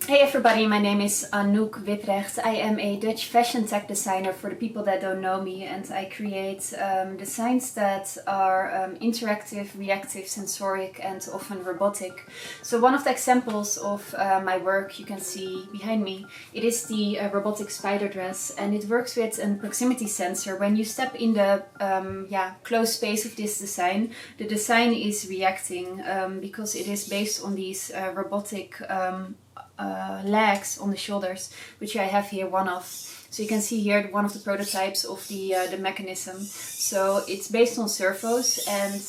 Hey everybody, my name is Anouk Wipprecht. I am a Dutch fashion tech designer for the people that don't know me, and I create designs that are interactive, reactive, sensoric, and often robotic. So one of the examples of my work you can see behind me, it is the robotic spider dress, and it works with a proximity sensor. When you step in the closed space of this design, the design is reacting because it is based on these robotic legs on the shoulders, which I have here one of. So you can see here one of the prototypes of the mechanism. So it's based on servos, and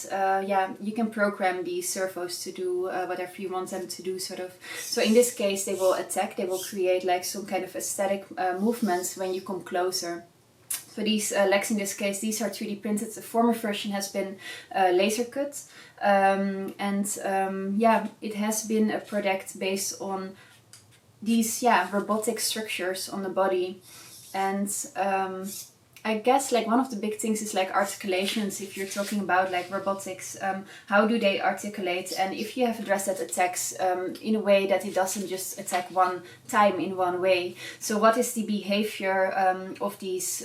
you can program these servos to do whatever you want them to do, sort of. So in this case, they will attack. They will create like some kind of aesthetic movements when you come closer. For these legs in this case, these are 3D printed. The former version has been laser cut, it has been a product based on these robotic structures on the body. And I guess like one of the big things is like articulations. If you're talking about like robotics, how do they articulate? And if you have a dress that attacks in a way that it doesn't just attack one time in one way, so what is the behavior of these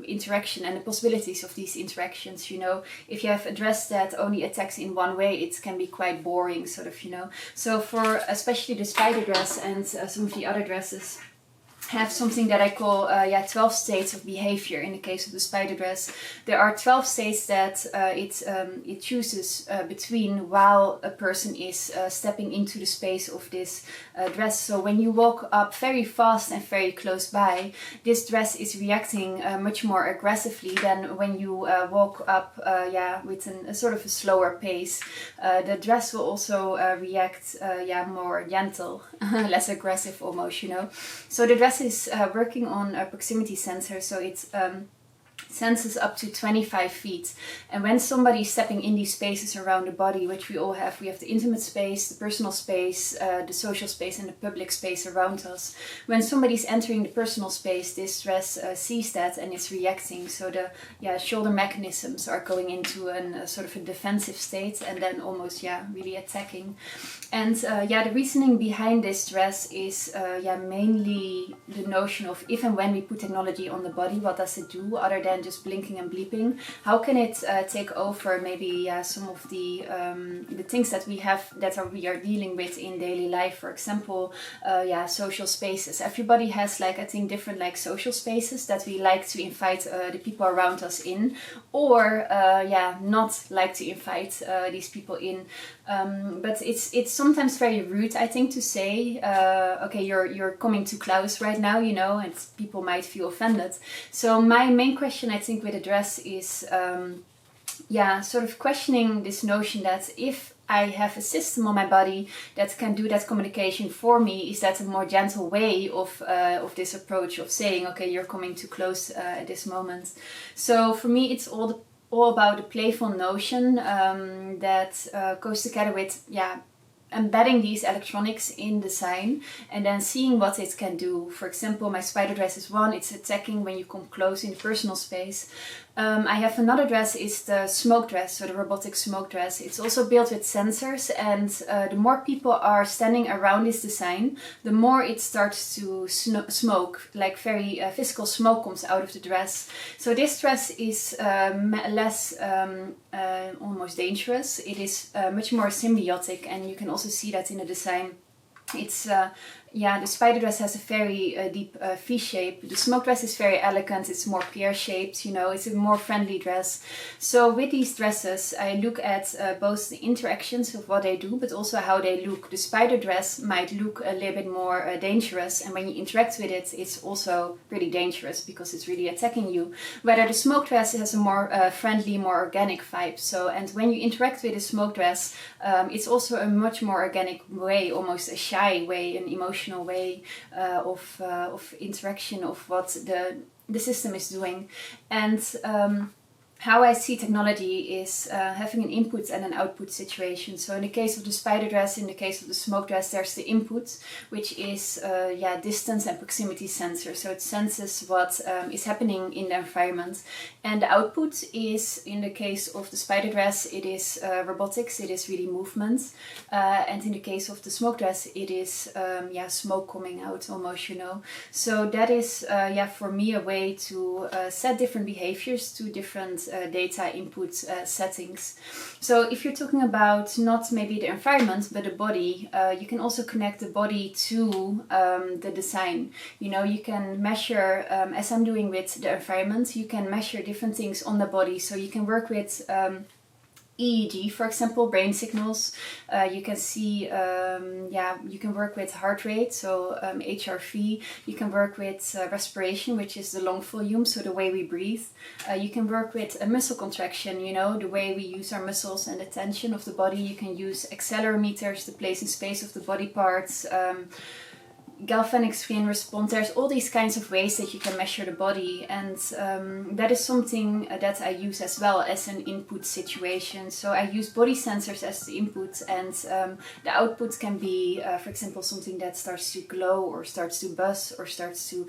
interaction and the possibilities of these interactions? You know, if you have a dress that only attacks in one way, it can be quite boring, sort of, you know. So for especially the spider dress and some of the other dresses, have something that I call 12 states of behavior. In the case of the spider dress, there are 12 states that it chooses between while a person is stepping into the space of this dress. So when you walk up very fast and very close by, this dress is reacting much more aggressively than when you walk up with a sort of a slower pace. The dress will also react more gentle, less aggressive almost, you know. So the dress is working on a proximity sensor, so it senses up to 25 feet. And when somebody is stepping in these spaces around the body, which we all have, we have the intimate space, the personal space, the social space, and the public space around us. When somebody is entering the personal space, this dress sees that and is reacting. So the shoulder mechanisms are going into a sort of a defensive state, and then almost really attacking. And the reasoning behind this dress is mainly the notion of if and when we put technology on the body, what does it do other than just blinking and bleeping? How can it take over maybe some of the things that we have we are dealing with in daily life? For example, social spaces. Everybody has I think different social spaces that we like to invite the people around us in, or not like to invite these people in. But it's sometimes very rude, I think, to say, okay, you're coming too close right now, you know, and people might feel offended. So my main question, I think, with a dress is, sort of questioning this notion that if I have a system on my body that can do that communication for me, is that a more gentle way of this approach of saying, okay, you're coming too close at this moment? So for me, it's all about the playful notion that goes together with embedding these electronics in design and then seeing what it can do. For example, my spider dress is one, it's attacking when you come close in the personal space. I have another dress, is the smoke dress, so the robotic smoke dress. It's also built with sensors, and the more people are standing around this design, the more it starts to smoke, like very physical smoke comes out of the dress. So this dress is less almost dangerous. It is much more symbiotic, and you can also see that in the design. It's the spider dress has a very deep V shape. The smoke dress is very elegant. It's more pear-shaped, you know. It's a more friendly dress. So with these dresses, I look at both the interactions of what they do, but also how they look. The spider dress might look a little bit more dangerous, and when you interact with it, it's also really dangerous because it's really attacking you. Whether the smoke dress has a more friendly, more organic vibe. So, and when you interact with a smoke dress, it's also a much more organic way, almost a shy way, an emotional way of interaction of what the system is doing. And how I see technology is having an input and an output situation. So in the case of the spider dress, in the case of the smoke dress, there's the input, which is distance and proximity sensor. So it senses what is happening in the environment. And the output is, in the case of the spider dress, it is robotics, it is really movement. And in the case of the smoke dress, it is smoke coming out almost, you know. So that is for me a way to set different behaviors to different data input settings. So if you're talking about not maybe the environment but the body, you can also connect the body to the design. You know, you can measure, as I'm doing with the environment, you can measure different things on the body. So you can work with EEG, for example, brain signals. You can see, you can work with heart rate, so HRV. You can work with respiration, which is the lung volume, so the way we breathe. You can work with a muscle contraction, you know, the way we use our muscles and the tension of the body. You can use accelerometers, the place in space of the body parts. Galvanic screen response. There's all these kinds of ways that you can measure the body, and that is something that I use as well as an input situation. So I use body sensors as the input, and the output can be, for example, something that starts to glow or starts to buzz or starts to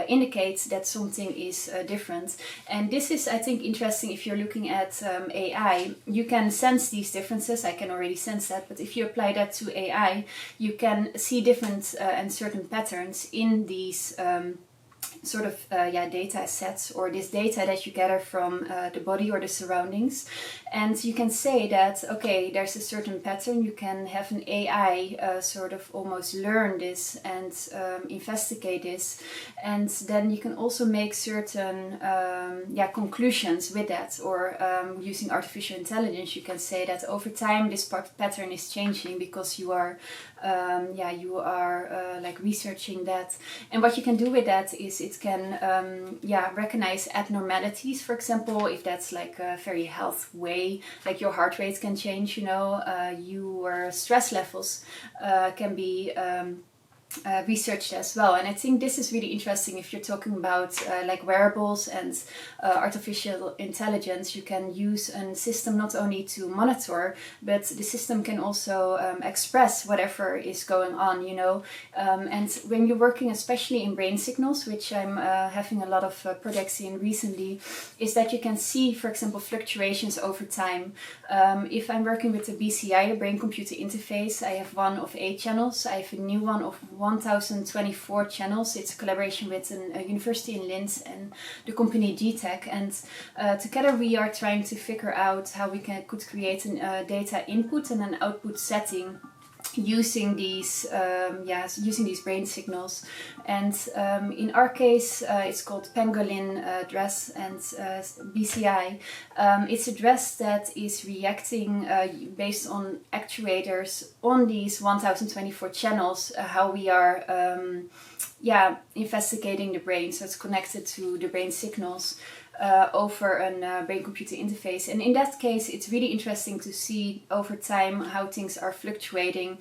indicate that something is different. And this is, I think, interesting if you're looking at AI. You can sense these differences. I can already sense that, but if you apply that to AI, you can see different and certain patterns in these data sets, or this data that you gather from the body or the surroundings. And you can say that, okay, there's a certain pattern. You can have an AI sort of almost learn this and investigate this. And then you can also make certain conclusions with that. Or using artificial intelligence, you can say that over time this pattern is changing because you are researching that. And what you can do with that is it can recognize abnormalities, for example, if that's like a very health way, like your heart rate can change, you know, your stress levels can be researched as well. And I think this is really interesting if you're talking about like wearables and artificial intelligence. You can use a system not only to monitor, but the system can also express whatever is going on, you know. And when you're working especially in brain signals, which I'm having a lot of projects in recently, is that you can see, for example, fluctuations over time. If I'm working with the BCI, the brain computer interface, I have one of 8 channels. I have a new one of 1024 channels. It's a collaboration with a university in Linz and the company GTech, and together we are trying to figure out how we could create a data input and an output setting using these brain signals. And in our case, it's called pangolin dress and BCI. It's a dress that is reacting based on actuators on these 1024 channels, how we are investigating the brain. So it's connected to the brain signals over a brain-computer interface. And in that case, it's really interesting to see over time how things are fluctuating.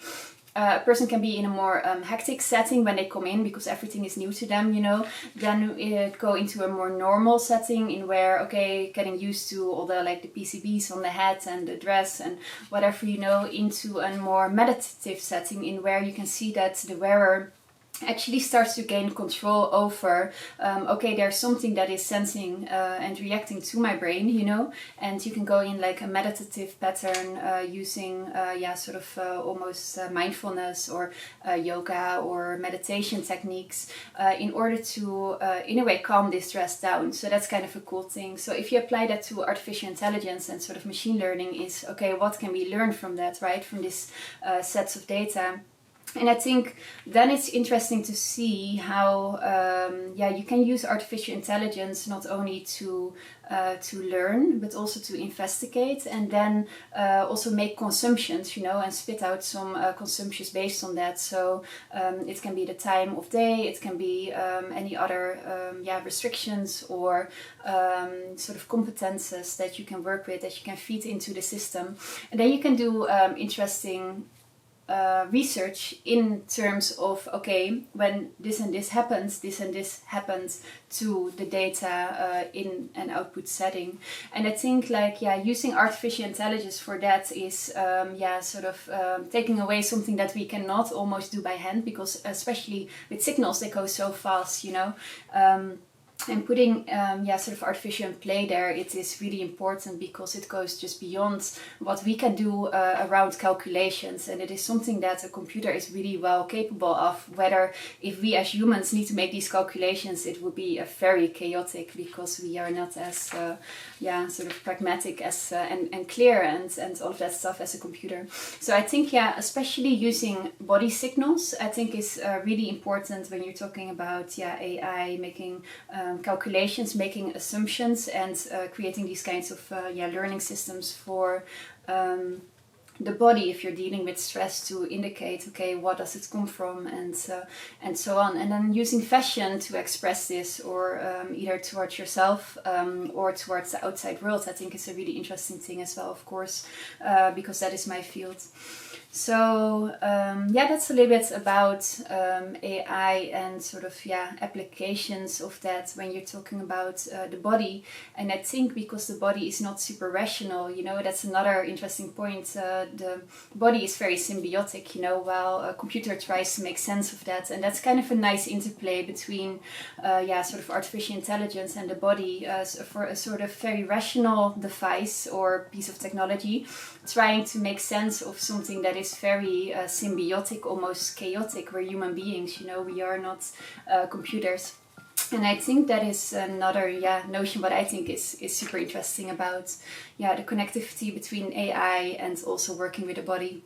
A person can be in a more hectic setting when they come in because everything is new to them, you know. Then go into a more normal setting in where, okay, getting used to all the like the PCBs on the head and the dress and whatever, you know, into a more meditative setting in where you can see that the wearer actually starts to gain control over, okay, there's something that is sensing and reacting to my brain, you know, and you can go in like a meditative pattern using, almost mindfulness or yoga or meditation techniques in order to, in a way, calm this stress down. So that's kind of a cool thing. So if you apply that to artificial intelligence and sort of machine learning is, okay, what can we learn from that, right, from this sets of data? And I think then it's interesting to see how you can use artificial intelligence not only to learn, but also to investigate, and then also make consumptions, you know, and spit out some consumptions based on that. So it can be the time of day, it can be any other restrictions or sort of competences that you can work with, that you can feed into the system, and then you can do interesting research in terms of, okay, when this and this happens, this and this happens to the data in an output setting. And I think like, yeah, using artificial intelligence for that is taking away something that we cannot almost do by hand, because especially with signals, they go so fast, you know. And putting artificial in play there, it is really important, because it goes just beyond what we can do around calculations, and it is something that a computer is really well capable of. Whether if we as humans need to make these calculations, it would be very chaotic, because we are not as pragmatic as and clear and all of that stuff as a computer. So I think, especially using body signals, I think is really important when you're talking about AI making calculations, making assumptions, and creating these kinds of learning systems for the body, if you're dealing with stress, to indicate, okay, what does it come from, and so on. And then using fashion to express this, or either towards yourself or towards the outside world, I think is a really interesting thing as well, of course, because that is my field. So that's a little bit about AI and sort of applications of that when you're talking about the body. And I think because the body is not super rational, you know, that's another interesting point. The body is very symbiotic, you know, while a computer tries to make sense of that. And that's kind of a nice interplay between artificial intelligence and the body, for a sort of very rational device or piece of technology, trying to make sense of something that is very symbiotic, almost chaotic. We're human beings, you know, we are not computers. And I think that is another notion what I think is super interesting about the connectivity between AI and also working with the body.